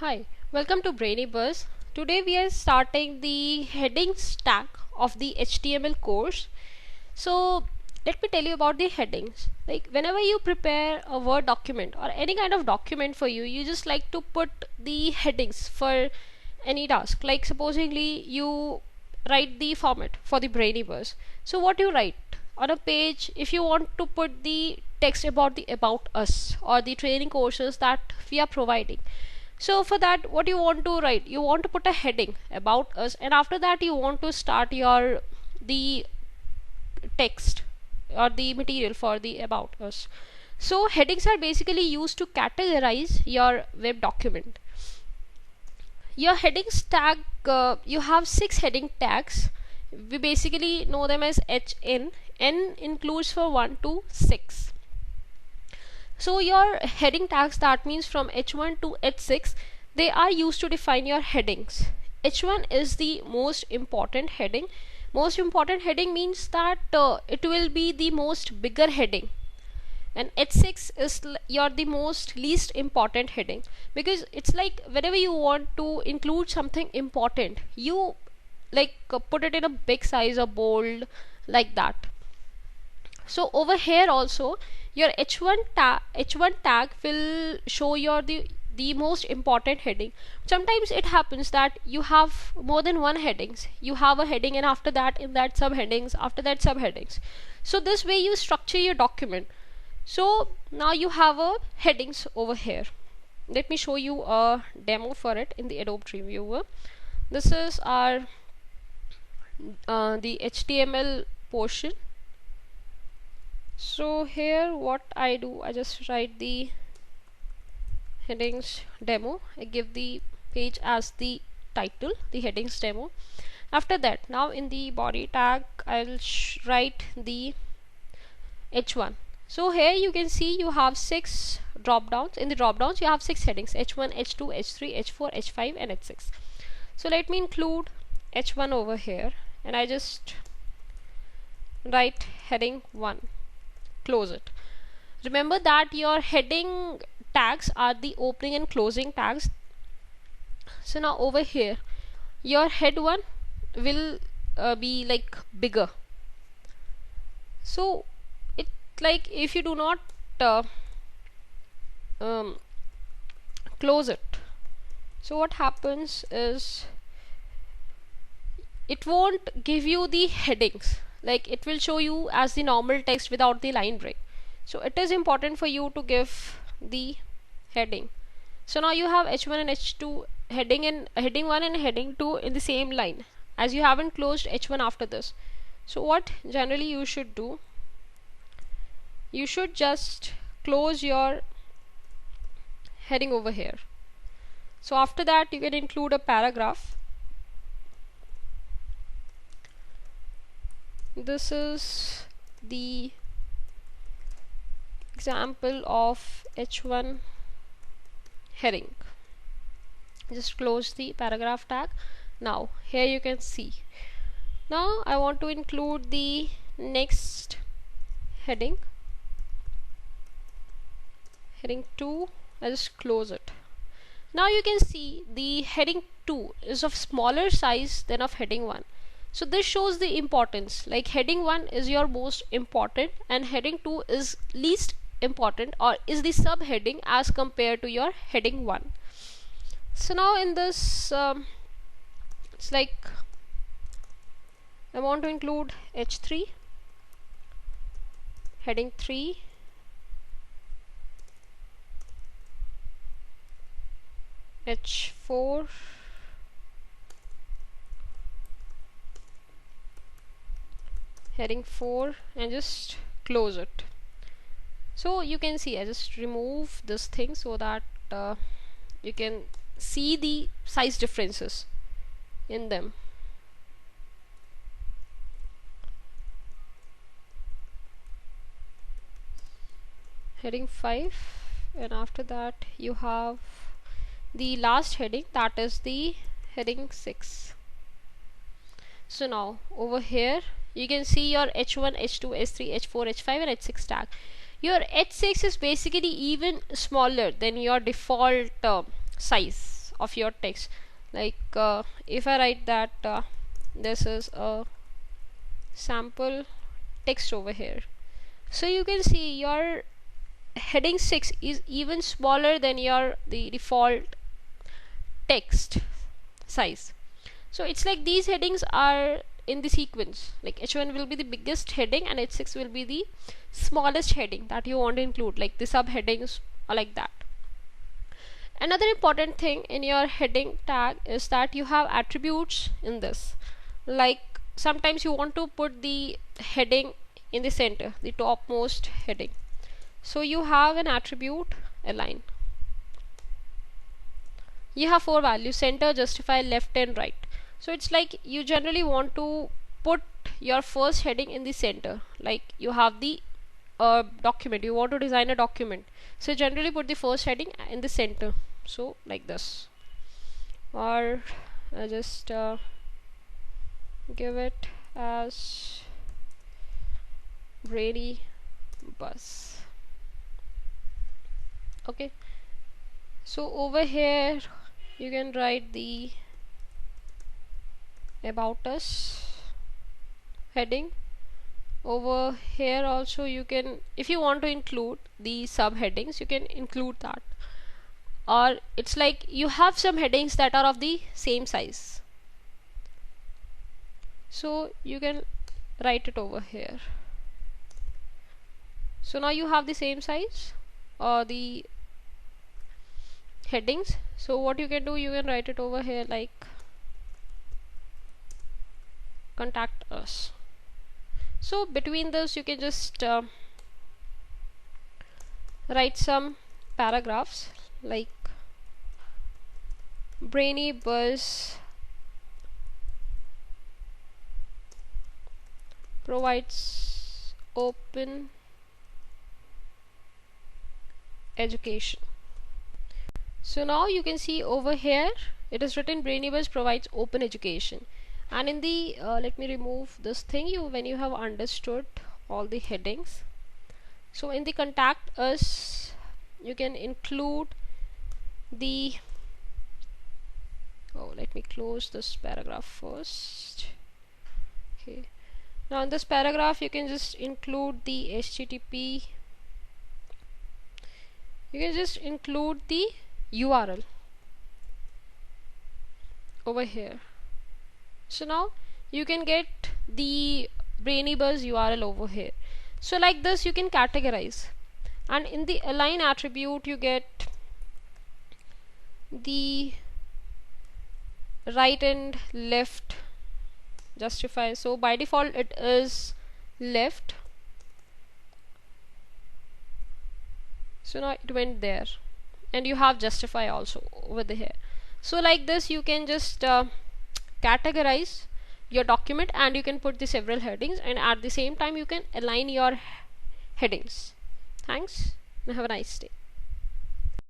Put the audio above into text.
Hi, welcome to Brainy Buzz. Today we are starting the headings tag of the HTML course. So let me tell you about the headings. Like whenever you prepare a Word document or any kind of document for you, you just like to put the headings for any task. Like supposingly you write the format for the Brainy Buzz. So what you write on a page, if you want to put the text about the about us or the training courses that we are providing, so for that what you want to write, you want to put a heading about us, and after that you want to start your the text or the material for the about us. So headings are basically used to categorize your web document. Your headings tag, you have 6 heading tags. We basically know them as HN. N includes for 1 to 6. So your heading tags, that means from H1 to H6, they are used to define your headings. H1 is the most important heading. Most important heading means that it will be the most bigger heading, and H6 is your the most least important heading, because it's like whenever you want to include something important, you like put it in a big size or bold, like that. So over here also your H1 tag will show your the most important heading. Sometimes it happens that you have more than one headings. You have a heading, and after that in that subheadings, after that subheadings. So this way you structure your document. So now you have a headings over here. Let me show you a demo for it in the Adobe Dreamweaver. This is our the HTML portion. So here what I do, I just write the headings demo. I give the page as the title, the headings demo. After that, now in the body tag I'll write the H1. So here you can see you have 6 drop downs. In the drop downs you have 6 headings: H1, H2, H3, H4, H5 and H6. So let me include H1 over here, and I just write heading 1. Close it. Remember that your heading tags are the opening and closing tags. So now over here your head 1 will be like bigger. So it, like if you do not close it, so what happens is it won't give you the headings. Like it will show you as the normal text without the line break. So it is important for you to give the heading. So now you have H1 and H2 heading, and heading 1 and heading 2 in the same line, as you haven't closed H1 after this. So what generally you should do, you should just close your heading over here. So after that you can include a paragraph. This is the example of H1 heading. Just close the paragraph tag. Now here you can see, now I want to include the next heading, heading 2. I just close it. Now you can see the heading 2 is of smaller size than of heading 1. So this shows the importance, like heading 1 is your most important and heading 2 is least important, or is the subheading as compared to your heading 1. So now in this it's like I want to include H3, heading 3, H4, heading 4, and just close it. So you can see I just remove this thing so that you can see the size differences in them. Heading 5, and after that you have the last heading, that is the heading 6. So now over here you can see your H1, H2, H3, H4, H5 and H6 tag. Your H6 is basically even smaller than your default size of your text. Like if I write that this is a sample text over here, so you can see your heading 6 is even smaller than your the default text size. So it's like these headings are in the sequence, like h1 will be the biggest heading and h6 will be the smallest heading that you want to include, like the subheadings are like that. Another important thing in your heading tag is that you have attributes in this. Like sometimes you want to put the heading in the center, the topmost heading, so you have an attribute align. You have 4 values: center, justify, left and right. So it's like you generally want to put your first heading in the center, like you have the document, you want to design a document, so generally put the first heading in the center, so like this. Or just give it as Brainy Buzz. Okay, so over here you can write the about us heading. Over here also you can, if you want to include the subheadings, you can include that. Or it's like you have some headings that are of the same size, so you can write it over here. So now you have the same size or the headings. So what you can do, you can write it over here like contact us. So between this you can just write some paragraphs like Brainy Buzz provides open education. So now you can see over here it is written Brainy Buzz provides open education. And in the let me remove this thing, when you have understood all the headings, so in the contact us you can include the let me close this paragraph first. Okay, now in this paragraph you can just include the HTTP, you can just include the URL over here. So now you can get the Brainy Buzz URL over here. So like this you can categorize, and in the align attribute you get the right and left justify. So by default it is left, so now it went there, and you have justify also over here. So like this you can just categorize your document, and you can put the several headings, and at the same time you can align your headings. Thanks and have a nice day.